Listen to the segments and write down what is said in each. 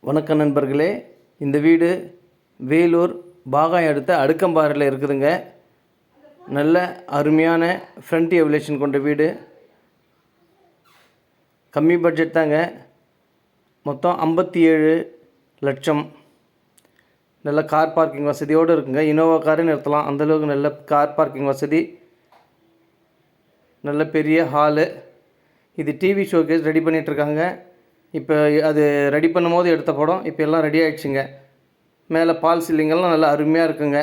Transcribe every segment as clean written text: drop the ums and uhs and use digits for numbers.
வணக்கம் நண்பர்களே. இந்த வீடு வேலூர் பாகாயம் அடுத்த அடுக்கம்பாறையில் இருக்குதுங்க. நல்ல அருமையான ஃப்ரண்ட் எவலேஷன் கொண்ட வீடு. கம்மி பட்ஜெட் தாங்க. மொத்தம் 57 லட்சம். நல்ல கார் பார்க்கிங் வசதியோடு இருக்குங்க. இனோவா காரை நிறுத்தலாம், அந்தளவுக்கு நல்ல கார் பார்க்கிங் வசதி. நல்ல பெரிய ஹாலு. இது டிவி ஷோகேஸ் ரெடி பண்ணிகிட்ருக்காங்க. இப்போ அது ரெடி பண்ணும் போது எடுத்த படம் இப்போ எல்லாம் ரெடி ஆகிடுச்சுங்க. மேலே பால் சீலிங்கெல்லாம் நல்லா அருமையாக இருக்குங்க.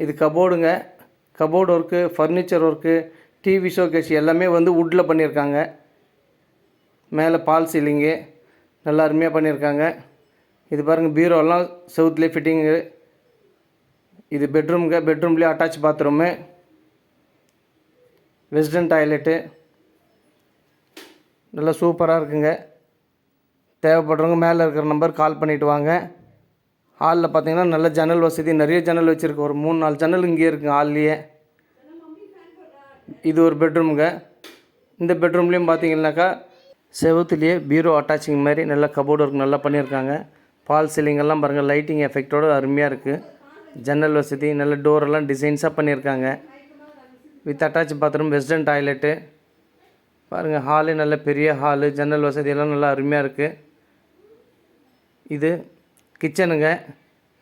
இது கபோர்டுங்க. Cupboard work, furniture work, TV showcase எல்லாமே வந்து வுட்டில் பண்ணியிருக்காங்க. மேலே பால் சீலிங்கு நல்லா அருமையாக பண்ணியிருக்காங்க. இது பாருங்கள், பீரோலாம் செவுத்துலேயே ஃபிட்டிங்கு. இது பெட்ரூமுங்க. பெட்ரூம்லேயே அட்டாச் பாத்ரூமு, வெஸ்டர்ன் டாய்லெட்டு நல்லா சூப்பராக இருக்குங்க. தேவைப்படுறவங்க மேலே இருக்கிற நம்பர் கால் பண்ணிவிட்டு வாங்க. ஹாலில் பார்த்தீங்கன்னா நல்ல ஜன்னல் வசதி, நிறைய ஜன்னல் வச்சுருக்கு. ஒரு 3-4 ஜன்னல் இங்கே இருக்குங்க ஹால்லையே. இது ஒரு பெட்ரூமுங்க. இந்த பெட்ரூம்லேயும் பார்த்தீங்கன்னாக்கா செவுத்துலேயே பீரோ அட்டாச்சிங் மாதிரி நல்லா கபோர்டு ஒர்க் நல்லா பண்ணியிருக்காங்க. பால் சீலிங்கெல்லாம் பாருங்கள், லைட்டிங் எஃபெக்டோடு அருமையாக இருக்குது. ஜன்னல் வசதி, நல்ல டோரெல்லாம் டிசைன்ஸாக பண்ணியிருக்காங்க. With attach bathroom, western toilet பாருங்கள். ஹாலு நல்ல பெரிய ஹாலு, ஜன்னல் வசதியெல்லாம் நல்லா அருமையாக இருக்குது. இது கிச்சனுங்க.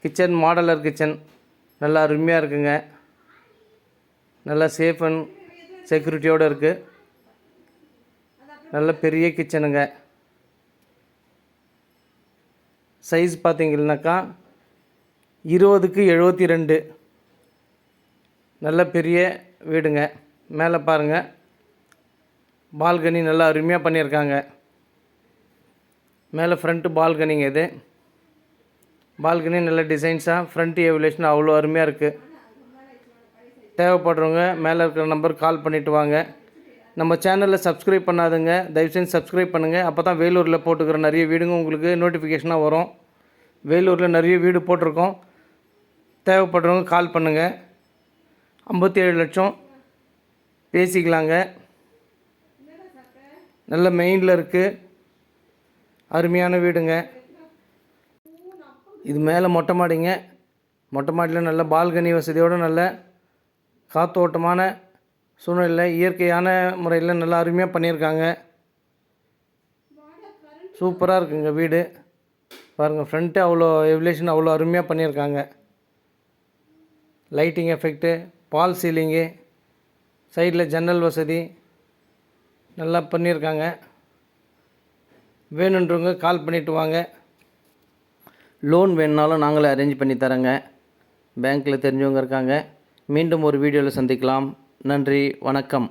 கிச்சன் மாடலர் கிச்சன் நல்லா அருமையாக இருக்குங்க. நல்லா சேஃப் அண்ட் செக்யூரிட்டியோடு இருக்குது. நல்ல பெரிய கிச்சனுங்க. சைஸ் பார்த்தீங்கன்னாக்கா 20க்கு 72. நல்ல பெரிய வீடுங்க. மேலே பாருங்கள், பால்கனி நல்லா அருமையாக பண்ணியிருக்காங்க. மேலே ஃப்ரண்ட்டு பால்கனிங்க. இது பால்கனி நல்ல டிசைன்ஸாக, ஃப்ரண்ட் எவலேஷன் அவ்வளோ அருமையாக இருக்குது. தேவைப்படுறவங்க மேலே இருக்கிற நம்பர் கால் பண்ணிவிட்டு வாங்க. நம்ம சேனலில் சப்ஸ்கிரைப் பண்ணாதுங்க, தயவுசெய்து சப்ஸ்கிரைப் பண்ணுங்கள். அப்போ தான் வேலூரில் போட்டுக்கிற நிறைய வீடுங்க உங்களுக்கு நோட்டிஃபிகேஷனாக வரும். வேலூரில் நிறைய வீடு போட்டிருக்கோம். தேவைப்படுறவங்க கால் பண்ணுங்கள். 57 லட்சம் பேசிக்கலாங்க. நல்ல மெயினில் இருக்குது, அருமையான வீடுங்க. இது மேலே மொட்டை மாடிங்க. மொட்டை மாடியில் நல்ல பால்கனி வசதியோடு நல்ல காற்றோட்டமான சூழ்நிலை, இயற்கையான முறையில் நல்லா அருமையாக பண்ணியிருக்காங்க. சூப்பராக இருக்குங்க வீடு. பாருங்கள், ஃப்ரண்ட்டு அவ்வளோ எவலேஷன் அவ்வளோ அருமையாக பண்ணியிருக்காங்க. லைட்டிங் எஃபெக்ட்டு, பால் சீலிங்கு, சைடில் ஜன்னல் வசதி நல்லா பண்ணியிருக்காங்க. வேணுன்றவங்க கால் பண்ணிவிட்டு வாங்க. லோன் வேணுனாலும் நாங்களே அரேஞ்ச் பண்ணி தரோங்க. பேங்க்கில் தெரிஞ்சவங்க இருக்காங்க. மீண்டும் ஒரு வீடியோவில் சந்திக்கலாம். நன்றி, வணக்கம்.